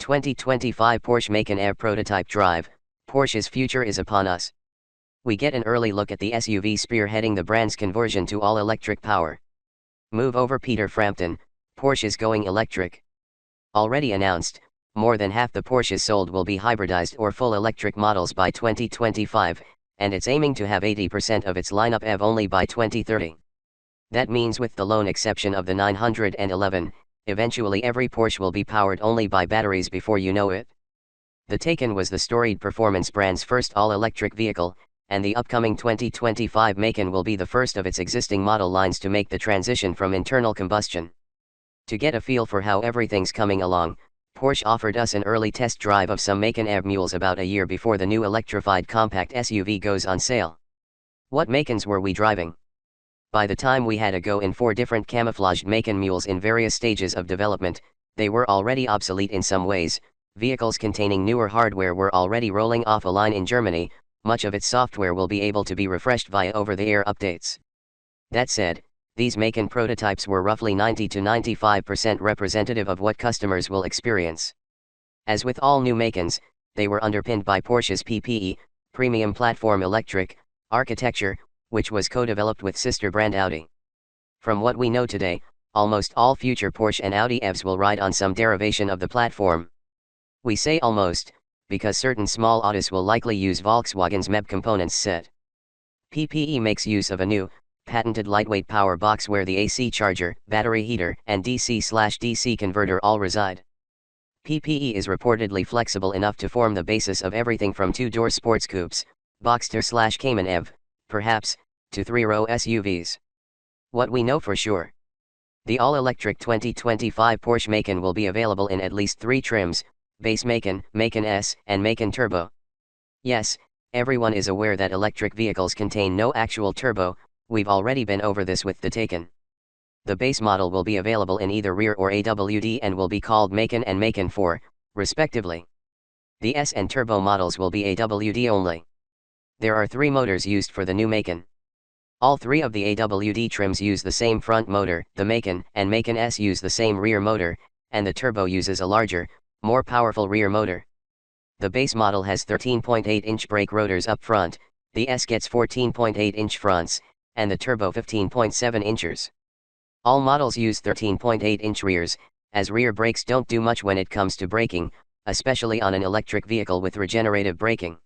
2025 Porsche Macan EV prototype drive, Porsche's future is upon us. We get an early look at the SUV spearheading the brand's conversion to all-electric power. Move over Peter Frampton, Porsche's going electric. Already announced, more than half the Porsches sold will be hybridized or full electric models by 2025, and it's aiming to have 80% of its lineup EV only by 2030. That means with the lone exception of the 911, eventually every Porsche will be powered only by batteries before you know it. The Taycan was the storied performance brand's first all-electric vehicle, and the upcoming 2025 Macan will be the first of its existing model lines to make the transition from internal combustion. To get a feel for how everything's coming along, Porsche offered us an early test drive of some Macan EV mules about a year before the new electrified compact SUV goes on sale. What Macans were we driving? By the time we had a go in 4 different camouflaged Macan mules in various stages of development, they were already obsolete in some ways. Vehicles containing newer hardware were already rolling off a line in Germany. Much of its software will be able to be refreshed via over-the-air updates. That said, these Macan prototypes were roughly 90 to 95% representative of what customers will experience. As with all new Macans, they were underpinned by Porsche's PPE, Premium Platform Electric, architecture, which was co-developed with sister brand Audi. From what we know today, almost all future Porsche and Audi EVs will ride on some derivation of the platform. We say almost, because certain small Autos will likely use Volkswagen's MEB components set. PPE makes use of a new, patented lightweight power box where the AC charger, battery heater, and DC/DC converter all reside. PPE is reportedly flexible enough to form the basis of everything from 2-door sports coupes, Boxster/Cayman EV, perhaps, to 3-row SUVs. What we know for sure. The all-electric 2025 Porsche Macan will be available in at least 3 trims, Base Macan, Macan S, and Macan Turbo. Yes, everyone is aware that electric vehicles contain no actual turbo. We've already been over this with the Taycan. The base model will be available in either rear or AWD and will be called Macan and Macan 4, respectively. The S and Turbo models will be AWD only. There are 3 motors used for the new Macan. All 3 of the AWD trims use the same front motor, the Macan and Macan S use the same rear motor, and the Turbo uses a larger, more powerful rear motor. The base model has 13.8-inch brake rotors up front, the S gets 14.8-inch fronts, and the Turbo 15.7 inches. All models use 13.8-inch rears, as rear brakes don't do much when it comes to braking, especially on an electric vehicle with regenerative braking.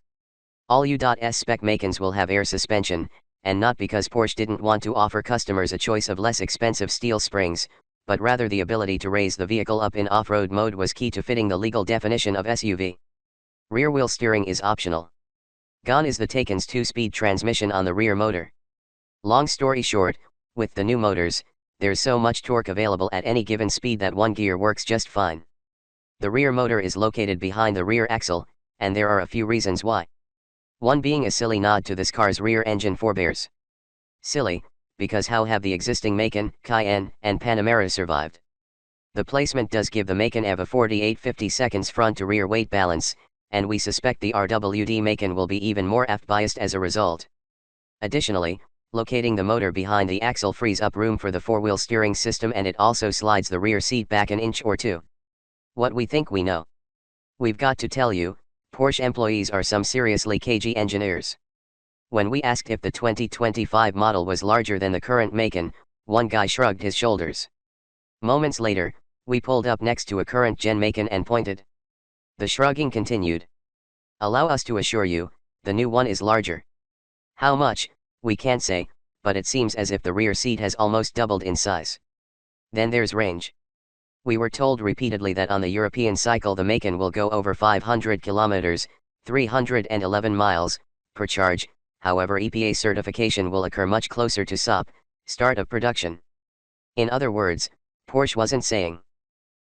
All U.S spec Macans will have air suspension, and not because Porsche didn't want to offer customers a choice of less expensive steel springs, but rather the ability to raise the vehicle up in off-road mode was key to fitting the legal definition of SUV. Rear-wheel steering is optional. Gone is the Taycan's 2-speed transmission on the rear motor. Long story short, with the new motors, there's so much torque available at any given speed that one gear works just fine. The rear motor is located behind the rear axle, and there are a few reasons why. One being a silly nod to this car's rear engine forebears. Silly, because how have the existing Macan, Cayenne, and Panamera survived? The placement does give the Macan EV a 48-50 seconds front to rear weight balance, and we suspect the RWD Macan will be even more aft biased as a result. Additionally, locating the motor behind the axle frees up room for the 4-wheel steering system, and it also slides the rear seat back an inch or 2. What we think we know. We've got to tell you, Porsche employees are some seriously cagey engineers. When we asked if the 2025 model was larger than the current Macan, one guy shrugged his shoulders. Moments later, we pulled up next to a current gen Macan and pointed. The shrugging continued. Allow us to assure you, the new one is larger. How much, we can't say, but it seems as if the rear seat has almost doubled in size. Then there's range. We were told repeatedly that on the European cycle the Macan will go over 500 kilometers, 311 miles, per charge. However, EPA certification will occur much closer to SOP, start of production. In other words, Porsche wasn't saying.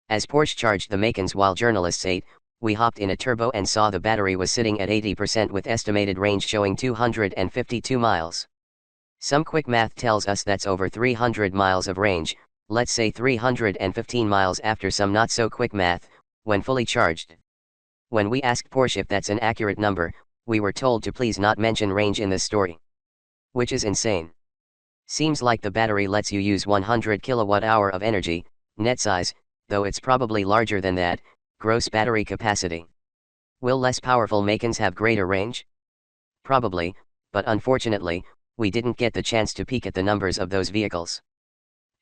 As Porsche charged the Macans while journalists ate, we hopped in a Turbo and saw the battery was sitting at 80% with estimated range showing 252 miles. Some quick math tells us that's over 300 miles of range, let's say 315 miles after some not so quick math, when fully charged. When we asked Porsche if that's an accurate number, we were told to please not mention range in this story. Which is insane. Seems like the battery lets you use 100 kilowatt-hour of energy, net size, though it's probably larger than that, Gross battery capacity. Will less powerful Macans have greater range? Probably, but unfortunately, we didn't get the chance to peek at the numbers of those vehicles.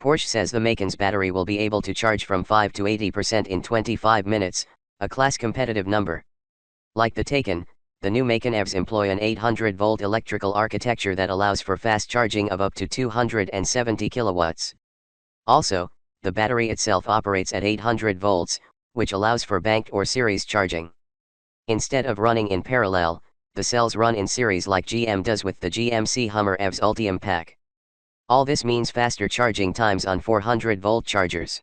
Porsche says the Macan's battery will be able to charge from 5 to 80% in 25 minutes, a class-competitive number. Like the Taycan, the new Macan EVs employ an 800-volt electrical architecture that allows for fast charging of up to 270 kilowatts. Also, the battery itself operates at 800 volts, which allows for banked or series charging. Instead of running in parallel, the cells run in series like GM does with the GMC Hummer EVs Ultium pack. All this means faster charging times on 400-volt chargers.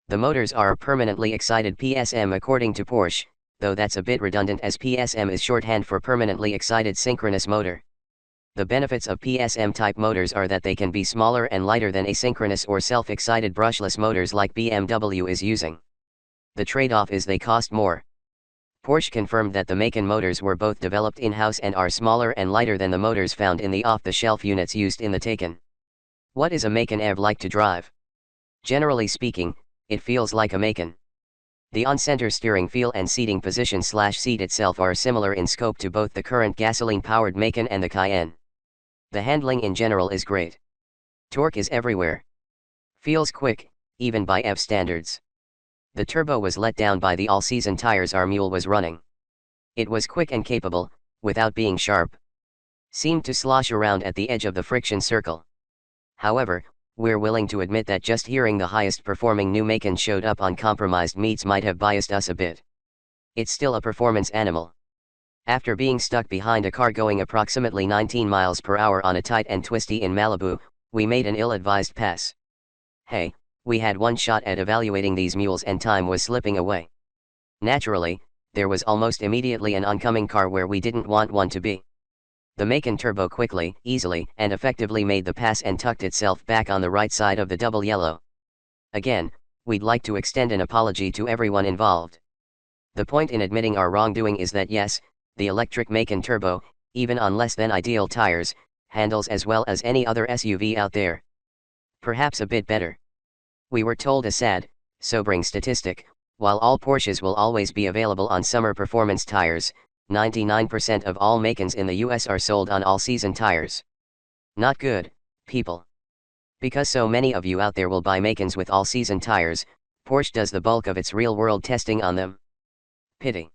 The motors are permanently excited PSM according to Porsche, though that's a bit redundant as PSM is shorthand for permanently excited synchronous motor. The benefits of PSM-type motors are that they can be smaller and lighter than asynchronous or self-excited brushless motors like BMW is using. The trade-off is they cost more. Porsche confirmed that the Macan motors were both developed in-house and are smaller and lighter than the motors found in the off-the-shelf units used in the Taycan. What is a Macan EV like to drive? Generally speaking, it feels like a Macan. The on-center steering feel and seating position/seat itself are similar in scope to both the current gasoline-powered Macan and the Cayenne. The handling in general is great. Torque is everywhere. Feels quick, even by EV standards. The turbo was let down by the all-season tires our mule was running. It was quick and capable, without being sharp. Seemed to slosh around at the edge of the friction circle. However, we're willing to admit that just hearing the highest performing new Macan showed up on compromised meets might have biased us a bit. It's still a performance animal. After being stuck behind a car going approximately 19 miles per hour on a tight and twisty in Malibu, we made an ill-advised pass. Hey, we had one shot at evaluating these mules and time was slipping away. Naturally, there was almost immediately an oncoming car where we didn't want one to be. The Macan turbo quickly, easily, and effectively made the pass and tucked itself back on the right side of the double yellow. Again, we'd like to extend an apology to everyone involved. The point in admitting our wrongdoing is that yes, the electric Macan turbo, even on less than ideal tires, handles as well as any other SUV out there. Perhaps a bit better. We were told a sad, sobering statistic: while all Porsches will always be available on summer performance tires, 99% of all Macans in the US are sold on all-season tires. Not good, people. Because so many of you out there will buy Macans with all-season tires, Porsche does the bulk of its real-world testing on them. Pity.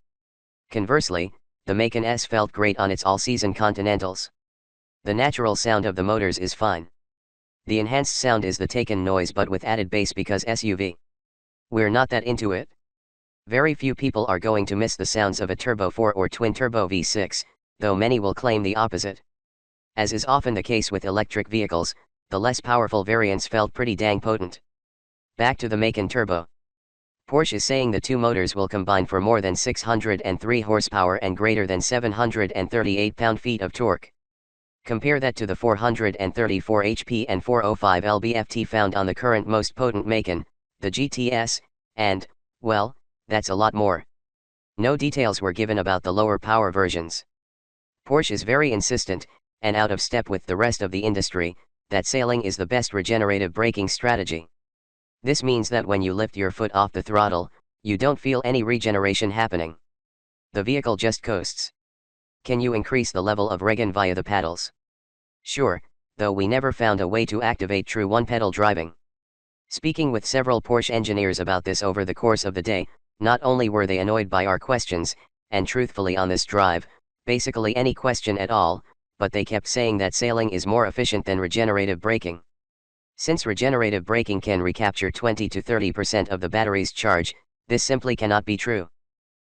Conversely, the Macan S felt great on its all-season Continentals. The natural sound of the motors is fine. The enhanced sound is the Taycan noise but with added bass because SUV. We're not that into it. Very few people are going to miss the sounds of a Turbo 4 or twin-turbo V6, though many will claim the opposite. As is often the case with electric vehicles, the less powerful variants felt pretty dang potent. Back to the Macan Turbo. Porsche is saying the two motors will combine for more than 603 horsepower and greater than 738 pound-feet of torque. Compare that to the 434 HP and 405 lb-ft found on the current most potent Macan, the GTS, and, well, that's a lot more. No details were given about the lower power versions. Porsche is very insistent, and out of step with the rest of the industry, that sailing is the best regenerative braking strategy. This means that when you lift your foot off the throttle, you don't feel any regeneration happening. The vehicle just coasts. Can you increase the level of regen via the paddles? Sure, though we never found a way to activate true one-pedal driving. Speaking with several Porsche engineers about this over the course of the day, not only were they annoyed by our questions, and truthfully on this drive, basically any question at all, but they kept saying that sailing is more efficient than regenerative braking. Since regenerative braking can recapture 20 to 30% of the battery's charge, this simply cannot be true.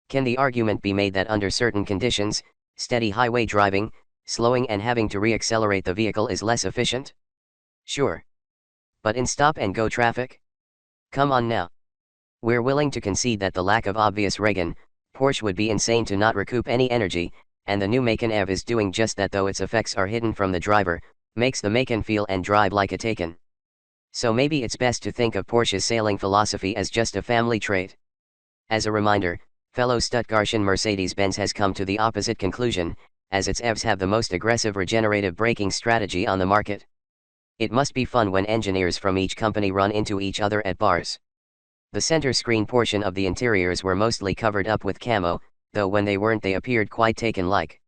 Can the argument be made that under certain conditions, steady highway driving, slowing and having to re-accelerate the vehicle is less efficient? Sure. But in stop-and-go traffic? Come on now. We're willing to concede that the lack of obvious regen, Porsche would be insane to not recoup any energy, and the new Macan EV is doing just that, though its effects are hidden from the driver, makes the Macan feel and drive like a Taycan. So maybe it's best to think of Porsche's sailing philosophy as just a family trait. As a reminder, fellow Stuttgartian Mercedes-Benz has come to the opposite conclusion, as its EVs have the most aggressive regenerative braking strategy on the market. It must be fun when engineers from each company run into each other at bars. The center screen portion of the interiors were mostly covered up with camo, though when they weren't they appeared quite taken-like.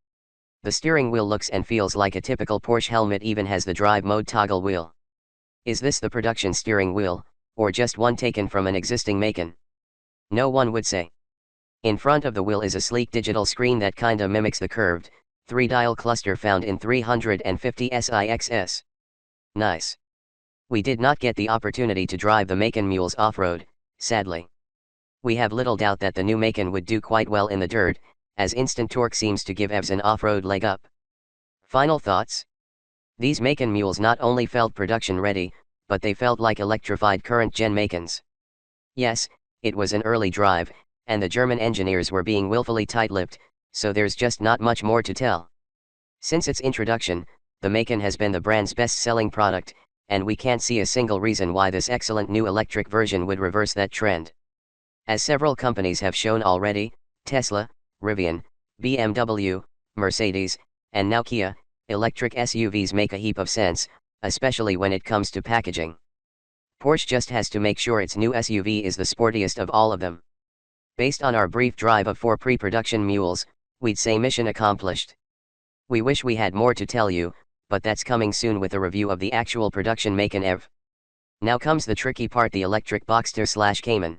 The steering wheel looks and feels like a typical Porsche helmet, even has the drive mode toggle wheel. Is this the production steering wheel, or just one taken from an existing Macan? No one would say. In front of the wheel is a sleek digital screen that kinda mimics the curved, 3-dial cluster found in 350 SIXS. Nice. We did not get the opportunity to drive the Macan mules off-road, sadly. We have little doubt that the new Macan would do quite well in the dirt, as instant torque seems to give EVs an off-road leg up. Final thoughts? These Macan mules not only felt production ready, but they felt like electrified current-gen Macans. Yes, it was an early drive, and the German engineers were being willfully tight-lipped, so there's just not much more to tell. Since its introduction, the Macan has been the brand's best-selling product, and we can't see a single reason why this excellent new electric version would reverse that trend. As several companies have shown already, Tesla, Rivian, BMW, Mercedes, and now Kia, electric SUVs make a heap of sense, especially when it comes to packaging. Porsche just has to make sure its new SUV is the sportiest of all of them. Based on our brief drive of 4 pre-production mules, we'd say mission accomplished. We wish we had more to tell you, but that's coming soon with a review of the actual production Macan EV. Now comes the tricky part, the electric Boxster/Cayman.